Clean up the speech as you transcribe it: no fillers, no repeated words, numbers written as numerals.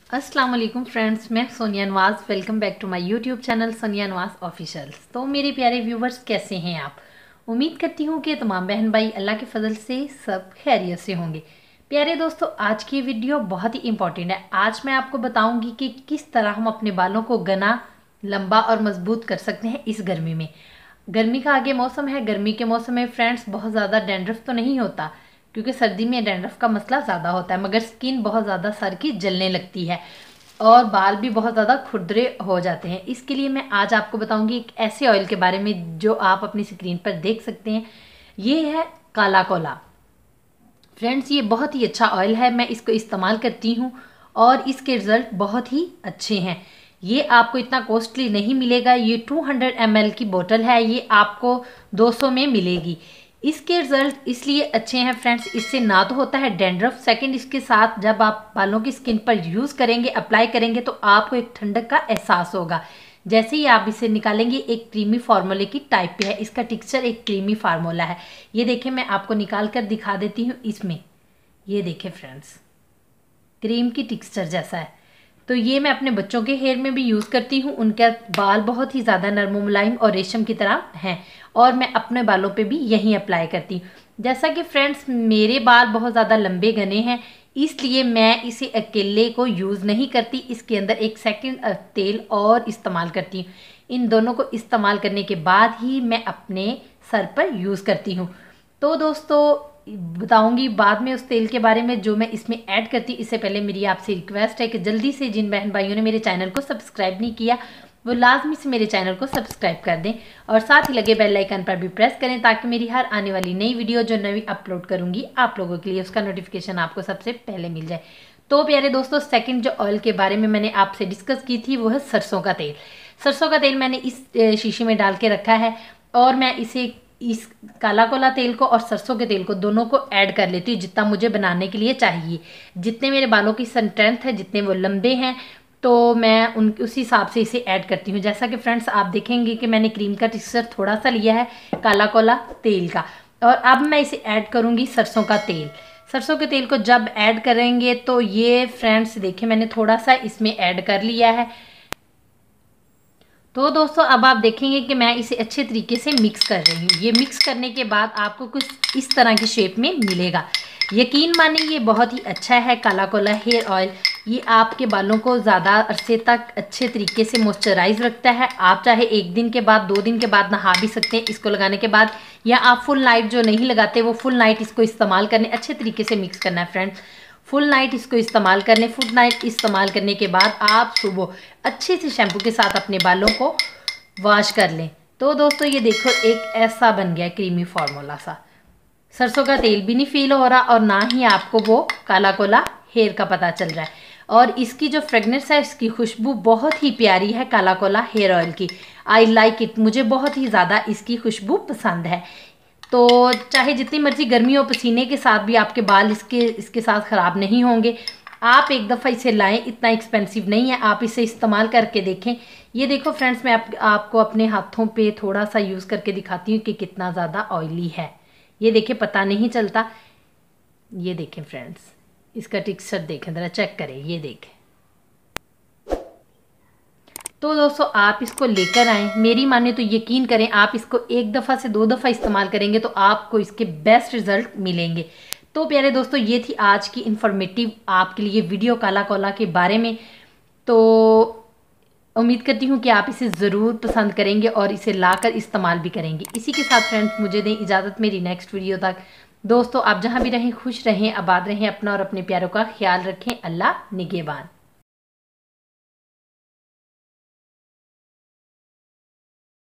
अस्सलाम वालेकुम फ्रेंड्स, मैं Sonia Nawaz. Welcome back to my YouTube channel Sonia Nawaz officials. तो मेरे प्यारे व्यूवर्स, कैसे हैं आप? उम्मीद करती हूँ कि तमाम बहन भाई अल्लाह के फजल से सब खैरियत से होंगे। प्यारे दोस्तों, आज की वीडियो बहुत ही इंपॉर्टेंट है। आज मैं आपको बताऊंगी कि किस तरह हम अपने बालों को घना, लंबा और मजबूत कर सकते हैं इस गर्मी में। गर्मी का आगे मौसम है। गर्मी के मौसम में फ्रेंड्स बहुत ज़्यादा डैंड्रफ तो नहीं होता, क्योंकि सर्दी में डैंड्रफ का मसला ज़्यादा होता है, मगर स्किन बहुत ज़्यादा सर की जलने लगती है और बाल भी बहुत ज़्यादा खुरदरे हो जाते हैं। इसके लिए मैं आज आपको बताऊंगी एक ऐसे ऑयल के बारे में जो आप अपनी स्क्रीन पर देख सकते हैं। ये है काला कोला। फ्रेंड्स, ये बहुत ही अच्छा ऑयल है। मैं इसको इस्तेमाल करती हूँ और इसके रिज़ल्ट बहुत ही अच्छे हैं। ये आपको इतना कॉस्टली नहीं मिलेगा। ये 200 ml की बोतल है, ये आपको 200 में मिलेगी। इसके रिजल्ट इसलिए अच्छे हैं फ्रेंड्स, इससे ना तो होता है डैंड्रफ, सेकंड इसके साथ जब आप बालों की स्किन पर यूज़ करेंगे, अप्लाई करेंगे, तो आपको एक ठंडक का एहसास होगा। जैसे ही आप इसे निकालेंगे, एक क्रीमी फार्मूले की टाइप पे है। इसका टेक्सचर एक क्रीमी फार्मूला है। ये देखें, मैं आपको निकाल कर दिखा देती हूँ। इसमें ये देखें फ्रेंड्स, क्रीम की टेक्सचर जैसा है। तो ये मैं अपने बच्चों के हेयर में भी यूज़ करती हूँ। उनके बाल बहुत ही ज़्यादा नरम मुलायम और रेशम की तरह हैं, और मैं अपने बालों पे भी यही अप्लाई करती हूँ। जैसा कि फ्रेंड्स, मेरे बाल बहुत ज़्यादा लंबे घने हैं, इसलिए मैं इसे अकेले को यूज़ नहीं करती। इसके अंदर एक सेकंड तेल और इस्तेमाल करती हूँ। इन दोनों को इस्तेमाल करने के बाद ही मैं अपने सर पर यूज़ करती हूँ। तो दोस्तों, बताऊंगी बाद में उस तेल के बारे में जो मैं इसमें ऐड करती। इससे पहले मेरी आपसे रिक्वेस्ट है कि जल्दी से जिन बहन भाइयों ने मेरे चैनल को सब्सक्राइब नहीं किया, वो लाजमी से मेरे चैनल को सब्सक्राइब कर दें और साथ ही लगे बेल आइकन पर भी प्रेस करें, ताकि मेरी हर आने वाली नई वीडियो जो नई अपलोड करूंगी आप लोगों के लिए, उसका नोटिफिकेशन आपको सबसे पहले मिल जाए। तो प्यारे दोस्तों, सेकंड जो ऑयल के बारे में मैंने आपसे डिस्कस की थी वो है सरसों का तेल। सरसों का तेल मैंने इस शीशी में डाल के रखा है और मैं इस काला कोला तेल को और सरसों के तेल को दोनों को ऐड कर लेती हूँ जितना मुझे बनाने के लिए चाहिए। जितने मेरे बालों की स्ट्रेंथ है, जितने वो लंबे हैं, तो मैं उस हिसाब से इसे ऐड करती हूँ। जैसा कि फ्रेंड्स आप देखेंगे कि मैंने क्रीम का टेक्सचर थोड़ा सा लिया है काला कोला तेल का, और अब मैं इसे ऐड करूँगी सरसों का तेल। सरसों के तेल को जब ऐड करेंगे तो ये फ्रेंड्स देखिए, मैंने थोड़ा सा इसमें ऐड कर लिया है। तो दोस्तों, अब आप देखेंगे कि मैं इसे अच्छे तरीके से मिक्स कर रही हूँ। ये मिक्स करने के बाद आपको कुछ इस तरह की शेप में मिलेगा। यकीन मानिए, ये बहुत ही अच्छा है काला कोला हेयर ऑयल। ये आपके बालों को ज़्यादा अरसे तक अच्छे तरीके से मॉइस्चराइज रखता है। आप चाहे एक दिन के बाद, 2 दिन के बाद नहा भी सकते हैं इसको लगाने के बाद, या आप फुल नाइट जो नहीं लगाते वो फुल नाइट इसको इस्तेमाल करने। अच्छे तरीके से मिक्स करना है फ्रेंड्स, फुल नाइट इसको इस्तेमाल कर लें। फुल नाइट इस्तेमाल करने के बाद आप सुबह अच्छे से शैम्पू के साथ अपने बालों को वॉश कर लें। तो दोस्तों, ये देखो, एक ऐसा बन गया क्रीमी फार्मूला सा। सरसों का तेल भी नहीं फील हो रहा और ना ही आपको वो काला कोला हेयर का पता चल रहा है। और इसकी जो फ्रेगनेंस है, इसकी खुशबू बहुत ही प्यारी है काला कोला हेयर ऑयल की। आई लाइक इट, मुझे बहुत ही ज़्यादा इसकी खुशबू पसंद है। तो चाहे जितनी मर्जी गर्मी हो, पसीने के साथ भी आपके बाल इसके साथ ख़राब नहीं होंगे। आप एक दफ़ा इसे लाएं, इतना एक्सपेंसिव नहीं है, आप इसे इस्तेमाल करके देखें। ये देखो फ्रेंड्स, मैं आपको अपने हाथों पे थोड़ा सा यूज़ करके दिखाती हूँ कि कितना ज़्यादा ऑयली है। ये देखें, पता नहीं चलता। ये देखें फ्रेंड्स, इसका टेक्सचर देखें, ज़रा चेक करें, ये देखें। तो दोस्तों, आप इसको लेकर आएँ। मेरी माने तो यकीन करें, आप इसको 1 दफ़ा से 2 दफ़ा इस्तेमाल करेंगे तो आपको इसके बेस्ट रिज़ल्ट मिलेंगे। तो प्यारे दोस्तों, ये थी आज की इन्फॉर्मेटिव आपके लिए वीडियो काला कोला के बारे में। तो उम्मीद करती हूँ कि आप इसे ज़रूर पसंद करेंगे और इसे लाकर इस्तेमाल भी करेंगे। इसी के साथ फ्रेंड्स, मुझे दें इजाज़त मेरी नेक्स्ट वीडियो तक। दोस्तों, आप जहाँ भी रहें खुश रहें, आबाद रहें, अपना और अपने प्यारों का ख्याल रखें। अल्लाह निगहबान।